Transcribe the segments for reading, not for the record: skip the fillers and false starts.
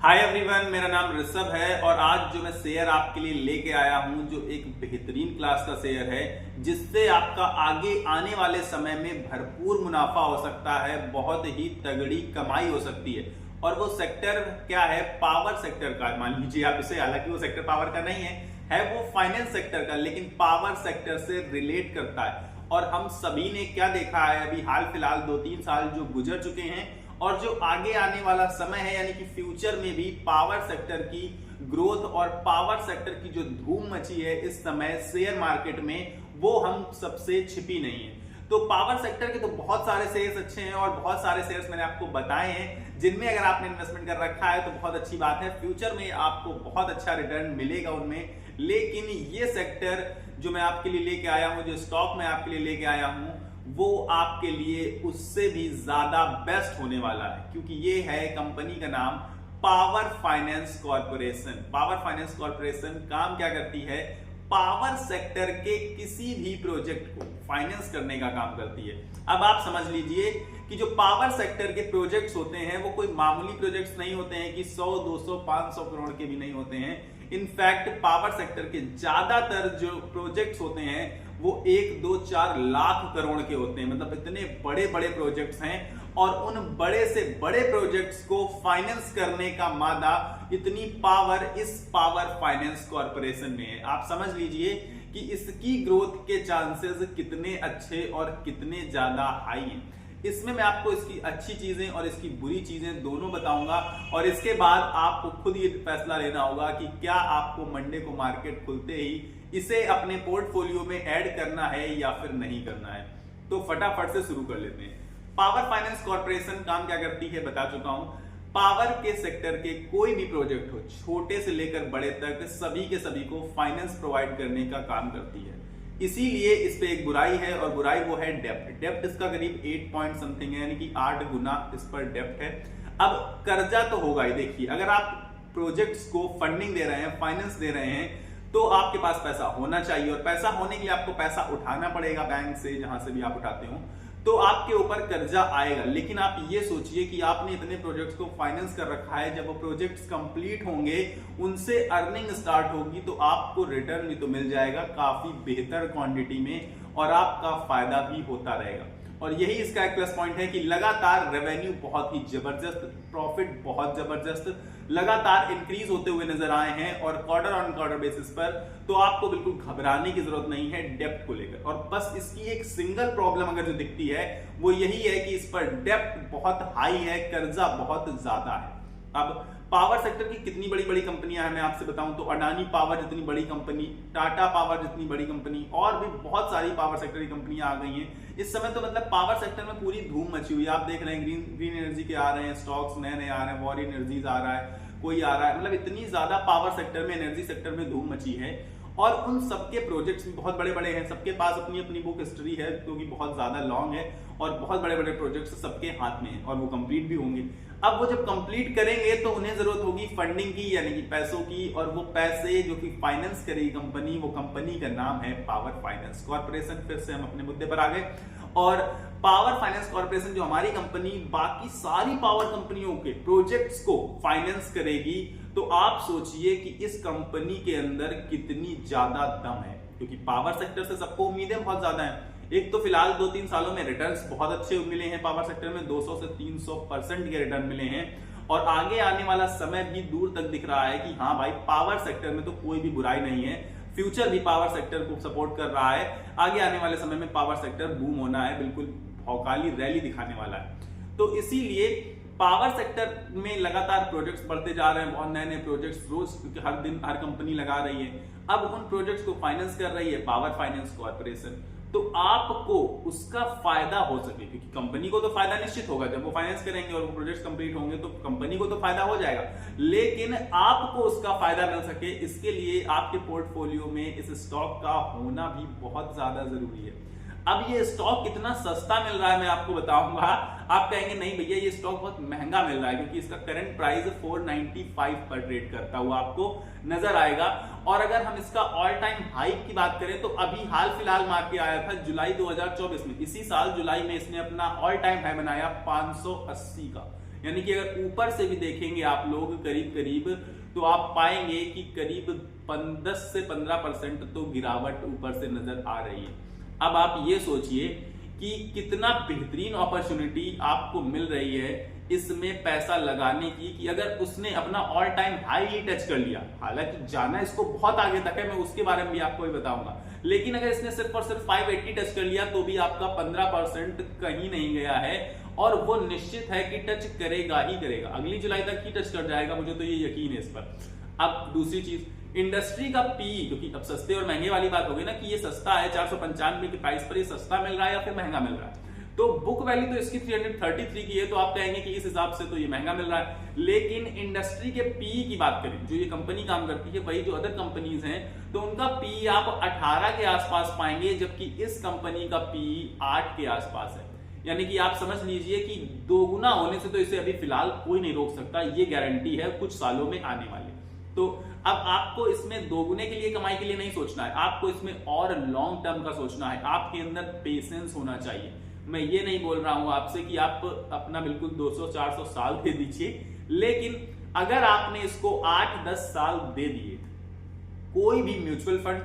Hi everyone, मेरा नाम ऋषभ है और आज जो मैं शेयर आपके लिए लेके आया हूं जो एक बेहतरीन क्लास का शेयर है जिससे आपका आगे आने वाले समय में भरपूर मुनाफा हो सकता है, बहुत ही तगड़ी कमाई हो सकती है। और वो सेक्टर क्या है? पावर सेक्टर का मान लीजिए आप इसे। हालांकि वो सेक्टर पावर का नहीं है वो फाइनेंस सेक्टर का, लेकिन पावर सेक्टर से रिलेट करता है। और हम सभी ने क्या देखा है अभी हाल फिलहाल 2-3 साल जो गुजर चुके हैं और जो आगे आने वाला समय है, यानी कि फ्यूचर में भी पावर सेक्टर की ग्रोथ और पावर सेक्टर की जो धूम मची है इस समय शेयर मार्केट में, वो हम सबसे छिपी नहीं है। तो पावर सेक्टर के तो बहुत सारे शेयर्स अच्छे हैं और बहुत सारे शेयर्स मैंने आपको बताए हैं जिनमें अगर आपने इन्वेस्टमेंट कर रखा है तो बहुत अच्छी बात है, फ्यूचर में आपको बहुत अच्छा रिटर्न मिलेगा उनमें। लेकिन ये सेक्टर जो मैं आपके लिए लेके आया हूं, जो स्टॉक मैं आपके लिए लेके आया हूं, वो आपके लिए उससे भी ज्यादा बेस्ट होने वाला है, क्योंकि ये है कंपनी का नाम power finance corporation. Power finance corporation काम क्या करती है? पावर सेक्टर के किसी भी प्रोजेक्ट को फाइनेंस करने का काम करती है। अब आप समझ लीजिए कि जो पावर सेक्टर के प्रोजेक्ट्स होते हैं वो कोई मामूली प्रोजेक्ट्स नहीं होते हैं कि 100, 200, 500 करोड़ के भी नहीं होते हैं। इनफैक्ट पावर सेक्टर के ज्यादातर जो प्रोजेक्ट्स होते हैं वो 1, 2, 4 लाख करोड़ के होते हैं। मतलब इतने बड़े बड़े प्रोजेक्ट्स हैं और उन बड़े से बड़े प्रोजेक्ट्स को फाइनेंस करने का मादा, इतनी पावर इस पावर फाइनेंस कॉर्पोरेशन में है। आप समझ लीजिए कि इसकी ग्रोथ के चांसेस कितने अच्छे और कितने ज्यादा हाई हैं। इसमें मैं आपको इसकी अच्छी चीजें और इसकी बुरी चीजें दोनों बताऊंगा और इसके बाद आपको खुद ये फैसला लेना होगा कि क्या आपको मंडे को मार्केट खुलते ही इसे अपने पोर्टफोलियो में ऐड करना है या फिर नहीं करना है। तो फटाफट से शुरू कर लेते हैं। पावर फाइनेंस कॉर्पोरेशन काम क्या करती है बता चुका हूं। पावर के सेक्टर के कोई भी प्रोजेक्ट हो, छोटे से लेकर बड़े तक, सभी के सभी को फाइनेंस प्रोवाइड करने का काम करती है। इसीलिए इस पे एक बुराई है और बुराई वो है डेप्ट। डेप्ट इसका करीब 8 पॉइंट समथिंग है, यानी कि 8 गुना इस पर डेप्ट है। अब कर्जा तो होगा ही। देखिए, अगर आप प्रोजेक्ट्स को फंडिंग दे रहे हैं, फाइनेंस दे रहे हैं, तो आपके पास पैसा होना चाहिए और पैसा होने के लिए आपको पैसा उठाना पड़ेगा बैंक से, जहां से भी आप उठाते हो, तो आपके ऊपर कर्जा आएगा। लेकिन आप ये सोचिए कि आपने इतने प्रोजेक्ट्स को फाइनेंस कर रखा है, जब वो प्रोजेक्ट्स कंप्लीट होंगे, उनसे अर्निंग स्टार्ट होगी, तो आपको रिटर्न भी तो मिल जाएगा काफी बेहतर क्वांटिटी में और आपका फायदा भी होता रहेगा। और यही इसका एक प्लस पॉइंट है कि लगातार रेवेन्यू बहुत ही जबरदस्त, प्रॉफिट बहुत जबरदस्त लगातार इंक्रीज होते हुए नजर आए हैं और क्वार्टर ऑन क्वार्टर बेसिस पर। तो आपको बिल्कुल घबराने की जरूरत नहीं है डेप्ट को लेकर। और बस इसकी एक सिंगल प्रॉब्लम अगर जो दिखती है वो यही है कि इस पर डेप्ट बहुत हाई है, कर्जा बहुत ज्यादा है। अब पावर सेक्टर की कितनी बड़ी बड़ी कंपनियां हैं मैं आपसे बताऊं तो अडानी पावर जितनी बड़ी कंपनी, टाटा पावर जितनी बड़ी कंपनी, और भी बहुत सारी पावर सेक्टर की कंपनियां आ गई हैं इस समय। तो मतलब पावर सेक्टर में पूरी धूम मची हुई है। आप देख रहे हैं ग्रीन एनर्जी के आ रहे हैं स्टॉक्स, नए नए आ रहे हैं, वॉर एनर्जीज आ रहा है, कोई आ रहा है। मतलब इतनी ज्यादा पावर सेक्टर में, एनर्जी सेक्टर में धूम मची है और उन सबके प्रोजेक्ट्स भी बहुत बड़े बड़े हैं। सबके पास अपनी अपनी बुक हिस्ट्री है क्योंकि बहुत ज्यादा लॉन्ग है और बहुत बड़े बड़े प्रोजेक्ट्स सबके हाथ में हैं और वो कंप्लीट भी होंगे। अब वो जब कंप्लीट करेंगे तो उन्हें जरूरत होगी फंडिंग की, यानी कि पैसों की, और वो पैसे जो कि फाइनेंस करेगी कंपनी, वो कंपनी का नाम है पावर फाइनेंस कॉर्पोरेशन। फिर से हम अपने मुद्दे पर आ गए। और पावर फाइनेंस कॉर्पोरेशन जो हमारी कंपनी बाकी सारी पावर कंपनियों के प्रोजेक्ट्स को फाइनेंस करेगी, तो आप सोचिए कि इस कंपनी के अंदर कितनी ज्यादा दम है, क्योंकि पावर सेक्टर से सबको उम्मीदें बहुत ज्यादा हैं। एक तो फिलहाल 2-3 सालों में रिटर्न्स बहुत अच्छे मिले हैं पावर सेक्टर में, 200 से 300% के रिटर्न मिले हैं और आगे आने वाला समय भी दूर तक दिख रहा है कि हाँ भाई, पावर सेक्टर में तो कोई भी बुराई नहीं है, फ्यूचर भी पावर सेक्टर को सपोर्ट कर रहा है। आगे आने वाले समय में पावर सेक्टर बूम होना है, बिल्कुल भौकाली रैली दिखाने वाला है। तो इसीलिए पावर सेक्टर में लगातार प्रोजेक्ट्स बढ़ते जा रहे हैं, बहुत नए नए प्रोजेक्ट्स रोज, क्योंकि हर दिन हर कंपनी लगा रही है। अब उन प्रोजेक्ट्स को फाइनेंस कर रही है पावर फाइनेंस कॉर्पोरेशन, तो आपको उसका फायदा हो सके, क्योंकि कंपनी को तो फायदा निश्चित होगा जब वो फाइनेंस करेंगे और वो प्रोजेक्ट्स कंप्लीट होंगे, तो कंपनी को तो फायदा हो जाएगा। लेकिन आपको उसका फायदा मिल सके, इसके लिए आपके पोर्टफोलियो में इस स्टॉक का होना भी बहुत ज्यादा जरूरी है। अब ये स्टॉक कितना सस्ता मिल रहा है मैं आपको बताऊंगा। आप कहेंगे नहीं भैया ये स्टॉक बहुत महंगा मिल रहा है, क्योंकि इसका करंट प्राइस 495 पर ट्रेड करता हुआ आपको नजर आएगा। और अगर हम इसका ऑल टाइम हाई की बात करें तो अभी हाल फिलहाल मार के आया था जुलाई 2024 में, इसी साल जुलाई में इसने अपना ऑल टाइम हाई बनाया 580 का। यानी कि अगर ऊपर से भी देखेंगे आप लोग करीब करीब, तो आप पाएंगे कि करीब 10 से 15% तो गिरावट ऊपर से नजर आ रही है। अब आप ये सोचिए कि कितना बेहतरीन अपॉर्चुनिटी आपको मिल रही है इसमें पैसा लगाने की, कि अगर उसने अपना ऑल टाइम हाई ही टच कर लिया, हालांकि जाना इसको बहुत आगे तक है, मैं उसके बारे में भी आपको भी बताऊंगा, लेकिन अगर इसने सिर्फ और सिर्फ 580 टच कर लिया तो भी आपका 15% कहीं नहीं गया है, और वो निश्चित है कि टच करेगा ही करेगा, अगली जुलाई तक ही टच कर जाएगा, मुझे तो ये यकीन है इस पर। अब दूसरी चीज, इंडस्ट्री का पीई, क्योंकि अब सस्ते और महंगे वाली बात होगी ना कि ये सस्ता है 495 की प्राइस पर, ये सस्ता मिल रहा है या फिर महंगा मिल रहा है, तो बुक वैल्यू तो इसकी 333 की है, तो आप कहेंगे कि इस हिसाब से तो ये महंगा मिल रहा है। लेकिन इंडस्ट्री के पीई की बात करें, जो ये कंपनी काम करती है, वही जो अदर कंपनीज हैं, तो उनका पीई आप 18 के आसपास पाएंगे, जबकि इस कंपनी का पीई 8 के आसपास है। यानी कि आप समझ लीजिए कि दोगुना होने से तो इसे अभी फिलहाल कोई नहीं रोक सकता, ये गारंटी है कुछ सालों में आने वाली। तो अब आपको इसमें दोगुने के लिए, कमाई के लिए नहीं सोचना है, आपको इसमें और लॉन्ग टर्म का सोचना है, आपके अंदर पेशेंस होना चाहिए। मैं ये नहीं बोल रहा हूं आपसे कि आप अपना बिल्कुल 200-400 साल दे दीजिए, लेकिन अगर आपने इसको 8-10 साल दे दिए, कोई भी म्यूचुअल फंड,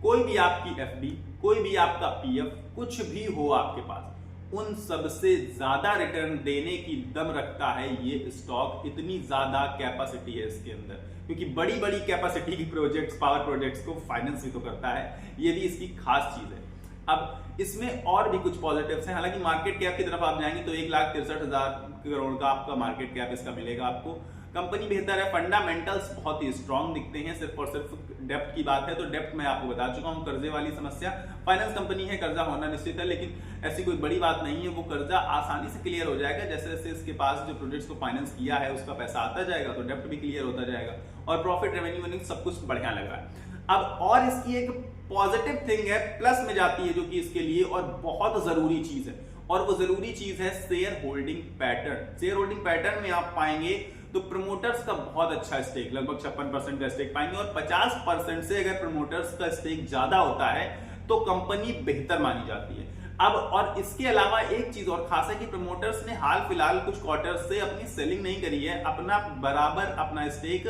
कोई भी आपकी एफडी, कोई भी आपका पीएफ, कुछ भी हो आपके पास, उन सबसे ज्यादा रिटर्न देने की दम रखता है ये स्टॉक। इतनी ज्यादा कैपेसिटी है इसके अंदर, क्योंकि बड़ी बड़ी कैपेसिटी की प्रोजेक्ट्स, पावर प्रोजेक्ट्स को फाइनेंस भी तो करता है, ये भी इसकी खास चीज है। अब इसमें और भी कुछ पॉजिटिव्स हैं, हालांकि मार्केट कैप की तरफ आप जाएंगे तो 1,63,000 करोड़ का आपका मार्केट कैप इसका मिलेगा आपको। कंपनी बेहतर है, फंडामेंटल्स बहुत ही स्ट्रांग दिखते हैं। सिर्फ और सिर्फ डेप्ट की बात है तो डेप्ट मैं आपको बता चुका हूं, कर्जे वाली समस्या, फाइनेंस कंपनी है, कर्जा होना निश्चित है, लेकिन ऐसी कोई बड़ी बात नहीं है, वो कर्जा आसानी से क्लियर हो जाएगा। जैसे जैसे इसके पास जो प्रोजेक्ट्स को फाइनेंस किया है उसका पैसा आता जाएगा तो डेप्ट भी क्लियर होता जाएगा, और प्रॉफिट, रेवेन्यू सब कुछ बढ़िया लग रहा है। अब और इसकी एक पॉजिटिव थिंग है, प्लस में जाती है, जो कि इसके लिए और बहुत जरूरी चीज है, और वो जरूरी चीज है share holding pattern. Share holding pattern में आप पाएंगे तो प्रमोटर्स का बहुत अच्छा स्टेक, लगभग 56% का स्टेक पाएंगे, और 50% से अगर प्रमोटर्स का स्टेक ज्यादा होता है तो कंपनी बेहतर मानी जाती है। अब और इसके अलावा एक चीज और खास है कि प्रमोटर्स ने हाल फिलहाल कुछ क्वार्टर से अपनी सेलिंग नहीं करी है, अपना बराबर अपना स्टेक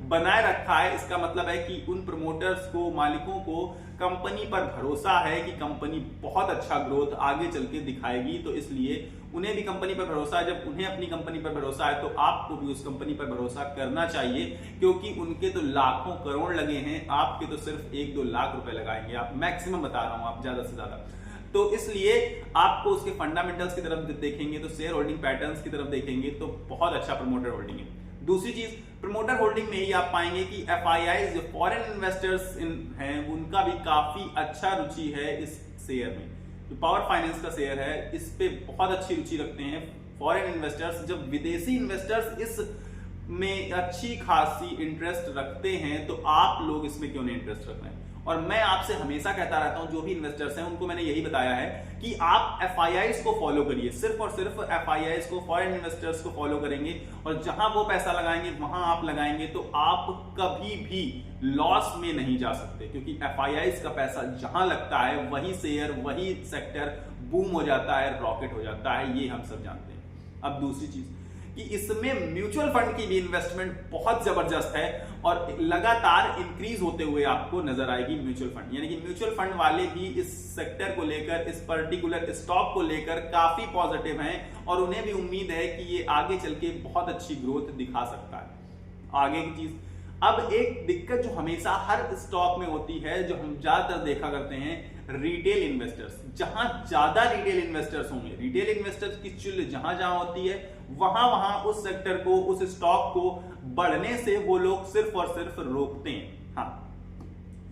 बनाए रखा है। इसका मतलब है कि उन प्रमोटर्स को, मालिकों को कंपनी पर भरोसा है कि कंपनी बहुत अच्छा ग्रोथ आगे चल के दिखाएगी, तो इसलिए उन्हें भी कंपनी पर भरोसा है। जब उन्हें अपनी कंपनी पर भरोसा है तो आपको भी उस कंपनी पर भरोसा करना चाहिए, क्योंकि उनके तो लाखों करोड़ लगे हैं, आपके तो सिर्फ 1-2 लाख रुपए लगाएंगे आप, मैक्सिमम बता रहा हूं, आप ज्यादा से ज्यादा। तो इसलिए आपको उसके फंडामेंटल्स की तरफ देखेंगे तो शेयर होल्डिंग पैटर्न्स की तरफ देखेंगे तो बहुत अच्छा प्रमोटर होल्डिंग है। दूसरी चीज, प्रमोटर होल्डिंग में ही आप पाएंगे कि एफआईआई जो फॉरेन इन्वेस्टर्स हैं उनका भी काफी अच्छा रुचि है इस शेयर में। जो पावर फाइनेंस का शेयर है इस पे बहुत अच्छी रुचि रखते हैं फॉरेन इन्वेस्टर्स। जब विदेशी इन्वेस्टर्स इस में अच्छी खासी इंटरेस्ट रखते हैं तो आप लोग इसमें क्यों नहीं इंटरेस्ट रख रहे हैं। और मैं आपसे हमेशा कहता रहता हूं, जो भी इन्वेस्टर्स हैं उनको मैंने यही बताया है कि आप एफआईआईस को फॉलो करिए, सिर्फ और सिर्फ एफआईआईस को, फॉरेन इन्वेस्टर्स को फॉलो करेंगे और जहां वो पैसा लगाएंगे वहां आप लगाएंगे तो आप कभी भी लॉस में नहीं जा सकते, क्योंकि एफआईआईस का पैसा जहां लगता है वही शेयर, वही सेक्टर बूम हो जाता है, रॉकेट हो जाता है, ये हम सब जानते हैं। अब दूसरी चीज कि इसमें म्यूचुअल फंड की भी इन्वेस्टमेंट बहुत जबरदस्त है और लगातार इंक्रीज होते हुए आपको नजर आएगी म्यूचुअल फंड। यानी कि म्यूचुअल फंड वाले भी इस सेक्टर को लेकर, इस पर्टिकुलर स्टॉक को लेकर काफी पॉजिटिव हैं और उन्हें भी उम्मीद है कि ये आगे चल के बहुत अच्छी ग्रोथ दिखा सकता है। आगे की चीज, अब एक दिक्कत जो हमेशा हर स्टॉक में होती है, जो हम ज्यादातर देखा करते हैं, रिटेल इन्वेस्टर्स। जहां ज्यादा रिटेल इन्वेस्टर्स होंगे, रिटेल इन्वेस्टर्स की चुल जहां जहां होती है वहां वहां उस सेक्टर को, उस स्टॉक को बढ़ने से वो लोग सिर्फ और सिर्फ रोकते हैं। हाँ,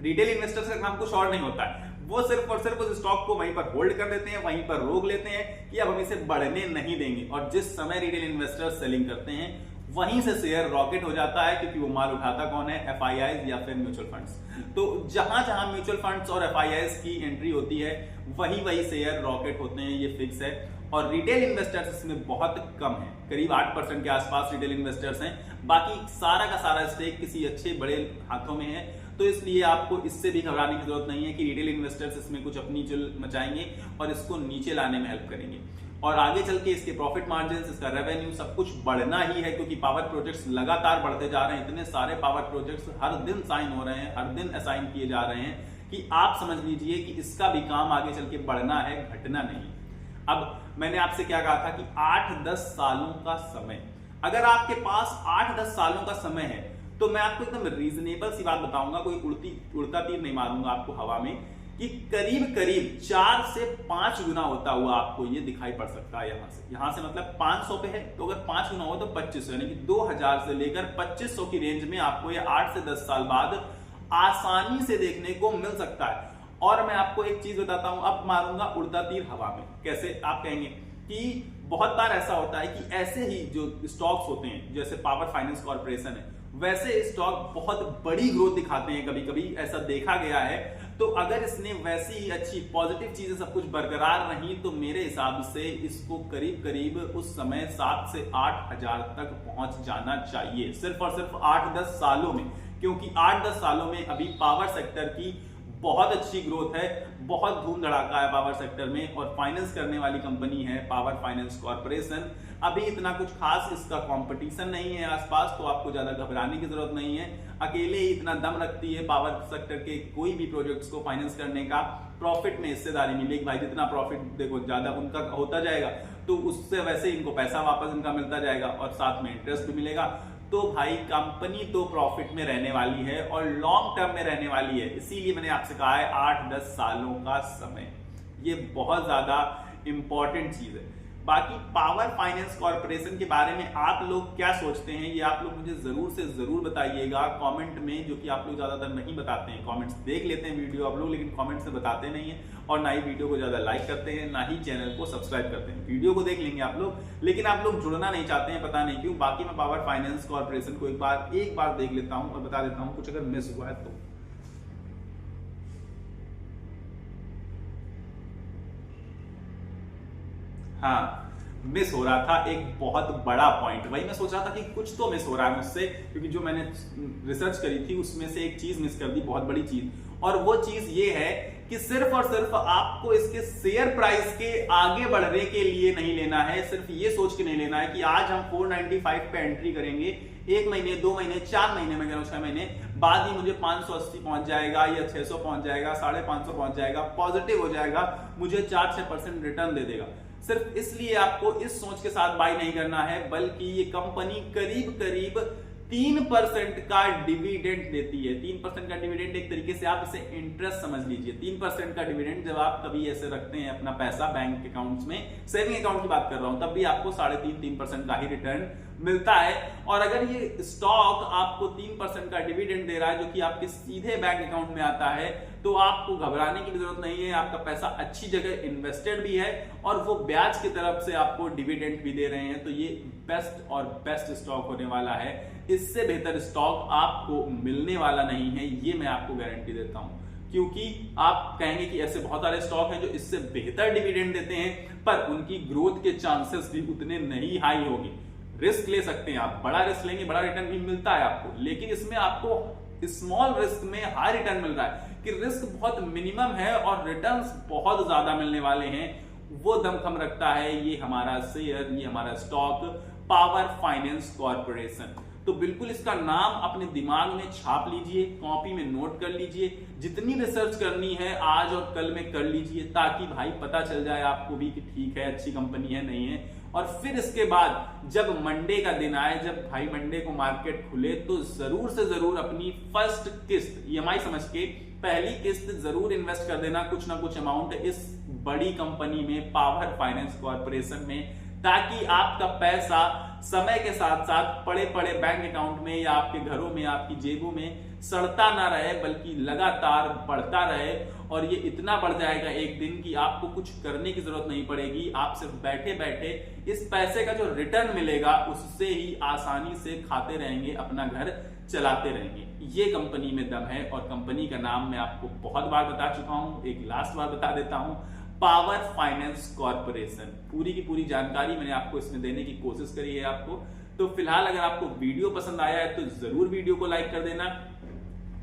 रिटेल इन्वेस्टर्स का काम कुछ और नहीं होता है, वो सिर्फ और सिर्फ उस स्टॉक को वहीं पर होल्ड कर देते हैं, वहीं पर रोक लेते हैं कि अब हम इसे बढ़ने नहीं देंगे। और जिस समय रिटेल इन्वेस्टर्स सेलिंग करते हैं वहीं से शेयर रॉकेट हो जाता है, क्योंकि वो माल उठाता कौन है, एफआईआईज या फिर म्यूचुअल फंड्स। तो जहां जहां म्यूचुअल फंड्स और एफआईआईज की एंट्री होती है वही वही शेयर रॉकेट होते हैं, ये फिक्स है। और रिटेल इन्वेस्टर्स इसमें बहुत कम है, करीब 8% के आसपास रिटेल इन्वेस्टर्स हैं, बाकी सारा का सारा स्टेक किसी अच्छे बड़े हाथों में है। तो इसलिए आपको इससे भी घबराने की जरूरत नहीं है कि रिटेल इन्वेस्टर्स इसमें कुछ अपनी चुल मचाएंगे और इसको नीचे लाने में हेल्प करेंगे। और आगे चल के इसके प्रॉफिट मार्जिन, इसका रेवेन्यू सब कुछ बढ़ना ही है, क्योंकि पावर प्रोजेक्ट्स लगातार बढ़ते जा रहे हैं। इतने सारे पावर प्रोजेक्ट्स हर दिन साइन हो रहे हैं, हर दिन असाइन किए जा रहे हैं कि आप समझ लीजिए कि इसका भी काम आगे चल के बढ़ना है, घटना नहीं। अब मैंने आपसे क्या कहा था कि 8-10 सालों का समय, अगर आपके पास 8-10 सालों का समय है तो मैं आपको एकदम रीजनेबल सी बात बताऊंगा, कोई उड़ता तीर नहीं मारूंगा आपको हवा में, कि करीब करीब 4 से 5 गुना होता हुआ आपको ये दिखाई पड़ सकता है। यहां से मतलब 500 पे है तो अगर 5 गुना हो तो 2500, यानी कि 2000 से लेकर 2500 की रेंज में आपको ये 8 से 10 साल बाद आसानी से देखने को मिल सकता है। और मैं आपको एक चीज बताता हूं, अब मारूंगा उड़ता तीर हवा में। कैसे? आप कहेंगे कि बहुत बार ऐसा होता है कि ऐसे ही जो स्टॉक्स होते हैं, जैसे पावर फाइनेंस कॉर्पोरेशन है, वैसे स्टॉक बहुत बड़ी ग्रोथ दिखाते हैं, कभी कभी ऐसा देखा गया है। तो अगर इसने वैसी ही अच्छी पॉजिटिव चीजें सब कुछ बरकरार रही तो मेरे हिसाब से इसको करीब करीब उस समय 7 से 8 हजार तक पहुंच जाना चाहिए, सिर्फ और सिर्फ 8-10 सालों में। क्योंकि 8-10 सालों में अभी पावर सेक्टर की बहुत अच्छी ग्रोथ है, बहुत धूम धड़ाका है पावर सेक्टर में, और फाइनेंस करने वाली कंपनी है पावर फाइनेंस कॉर्पोरेशन। अभी इतना कुछ खास इसका कंपटीशन नहीं है आसपास, तो आपको ज्यादा घबराने की जरूरत नहीं है। अकेले ही इतना दम रखती है पावर सेक्टर के कोई भी प्रोजेक्ट्स को फाइनेंस करने का। प्रॉफिट में हिस्सेदारी मिलेगी भाई, जितना प्रॉफिट देखो ज्यादा उनका होता जाएगा तो उससे वैसे इनको पैसा वापस इनका मिलता जाएगा और साथ में इंटरेस्ट भी मिलेगा। तो भाई कंपनी तो प्रॉफिट में रहने वाली है और लॉन्ग टर्म में रहने वाली है, इसीलिए मैंने आपसे कहा है 8-10 सालों का समय, ये बहुत ज्यादा इंपॉर्टेंट चीज है। बाकी पावर फाइनेंस कॉर्पोरेशन के बारे में आप लोग क्या सोचते हैं, ये आप लोग मुझे जरूर से जरूर बताइएगा कमेंट में, जो कि आप लोग ज्यादातर नहीं बताते हैं। कमेंट्स देख लेते हैं वीडियो आप लोग, लेकिन कमेंट से बताते नहीं है, और ना ही वीडियो को ज्यादा लाइक करते हैं, ना ही चैनल को सब्सक्राइब करते हैं। वीडियो को देख लेंगे आप लोग, लेकिन आप लोग जुड़ना नहीं चाहते हैं, पता नहीं क्यों। बाकी मैं पावर फाइनेंस कॉर्पोरेशन को एक बार देख लेता हूं और बता देता हूं, कुछ अगर मिस हुआ है तो। हाँ, मिस हो रहा था एक बहुत बड़ा पॉइंट, वही मैं सोच रहा था कि कुछ तो मिस हो रहा है मुझसे, क्योंकि जो मैंने रिसर्च करी थी उसमें से एक चीज मिस कर दी, बहुत बड़ी चीज। और वो चीज ये है कि सिर्फ और सिर्फ आपको इसके शेयर प्राइस के आगे बढ़ने के लिए नहीं लेना है, सिर्फ ये सोच के नहीं लेना है कि आज हम 495 पे एंट्री करेंगे, 1 महीने 2 महीने 4 महीने में 6 महीने बाद ही मुझे 580 पहुंच जाएगा या 600 पहुंच जाएगा, 550 पहुंच जाएगा, पॉजिटिव हो जाएगा, मुझे 4-6% रिटर्न दे देगा। सिर्फ इसलिए आपको इस सोच के साथ बाय नहीं करना है, बल्कि ये कंपनी करीब करीब 3% का डिविडेंड देती है। 3% का डिविडेंड एक तरीके से आप इसे इंटरेस्ट समझ लीजिए। 3% का डिविडेंड जब आप कभी ऐसे रखते हैं अपना पैसा बैंक अकाउंट्स में, सेविंग अकाउंट की बात कर रहा हूं, तब भी आपको 3.5-3% का ही रिटर्न मिलता है। और अगर ये स्टॉक आपको 3% का डिविडेंड दे रहा है, जो कि आपके सीधे बैंक अकाउंट में आता है, तो आपको घबराने की जरूरत नहीं है। आपका पैसा अच्छी जगह इन्वेस्टेड भी है और वो ब्याज की तरफ से आपको डिविडेंड भी दे रहे हैं, तो ये बेस्ट और बेस्ट स्टॉक होने वाला है। इससे बेहतर स्टॉक आपको मिलने वाला नहीं है, ये मैं आपको गारंटी देता हूं। क्योंकि आप कहेंगे कि ऐसे बहुत सारे स्टॉक हैं जो इससे बेहतर डिविडेंड देते हैं, पर उनकी ग्रोथ के चांसेस भी उतने नहीं हाई होंगे। रिस्क ले सकते हैं आप, बड़ा रिस्क लेंगे बड़ा रिटर्न भी मिलता है आपको, लेकिन इसमें आपको स्मॉल रिस्क में हाई रिटर्न मिल रहा है कि रिस्क बहुत मिनिमम है और रिटर्न्स बहुत ज्यादा मिलने वाले हैं। वो दमखम रखता है ये हमारा शेयर, ये हमारा स्टॉक पावर फाइनेंस कॉर्पोरेशन। तो बिल्कुल इसका नाम अपने दिमाग में छाप लीजिए, कॉपी में नोट कर लीजिए, जितनी रिसर्च करनी है आज और कल में कर लीजिए, ताकि भाई पता चल जाए आपको भी कि ठीक है, अच्छी कंपनी है नहीं है। और फिर इसके बाद जब मंडे का दिन आए, जब भाई मंडे को मार्केट खुले, तो जरूर से जरूर अपनी फर्स्ट किस्त EMI समझ के पहली किस्त जरूर इन्वेस्ट कर देना, कुछ ना कुछ अमाउंट इस बड़ी कंपनी में, पावर फाइनेंस कॉर्पोरेशन में, ताकि आपका पैसा समय के साथ साथ पड़े पड़े बैंक अकाउंट में या आपके घरों में, आपकी जेबों में सड़ता ना रहे, बल्कि लगातार बढ़ता रहे। और ये इतना बढ़ जाएगा एक दिन कि आपको कुछ करने की जरूरत नहीं पड़ेगी। आप सिर्फ बैठे बैठे इस पैसे का जो रिटर्न मिलेगा उससे ही आसानी से खाते रहेंगे, अपना घर चलाते रहेंगे। ये कंपनी में दम है और कंपनी का नाम मैं आपको बहुत बार बता चुका हूं, एक लास्ट बार बता देता हूं, पावर फाइनेंस कॉर्पोरेशन। पूरी की पूरी जानकारी मैंने आपको इसमें देने की कोशिश करी है आपको। तो फिलहाल अगर आपको वीडियो पसंद आया है तो जरूर वीडियो को लाइक कर देना,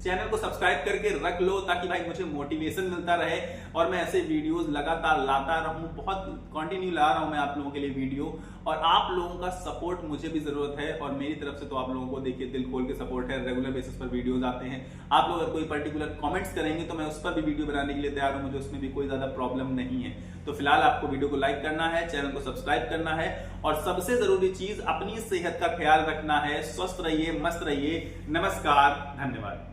चैनल को सब्सक्राइब करके रख लो ताकि भाई मुझे मोटिवेशन मिलता रहे और मैं ऐसे वीडियोस लगातार लाता रहूं। बहुत कंटिन्यू ला रहा हूं मैं आप लोगों के लिए वीडियो, और आप लोगों का सपोर्ट मुझे भी जरूरत है। और मेरी तरफ से तो आप लोगों को देखिए दिल खोल के सपोर्ट है, रेगुलर बेसिस पर वीडियोस आते हैं। आप लोग अगर कोई पर्टिकुलर कमेंट्स करेंगे तो मैं उस पर भी वीडियो बनाने के लिए तैयार हूं, मुझे उसमें भी कोई ज्यादा प्रॉब्लम नहीं है। तो फिलहाल आपको वीडियो को लाइक करना है, चैनल को सब्सक्राइब करना है, और सबसे जरूरी चीज अपनी सेहत का ख्याल रखना है। स्वस्थ रहिए, मस्त रहिए। नमस्कार, धन्यवाद।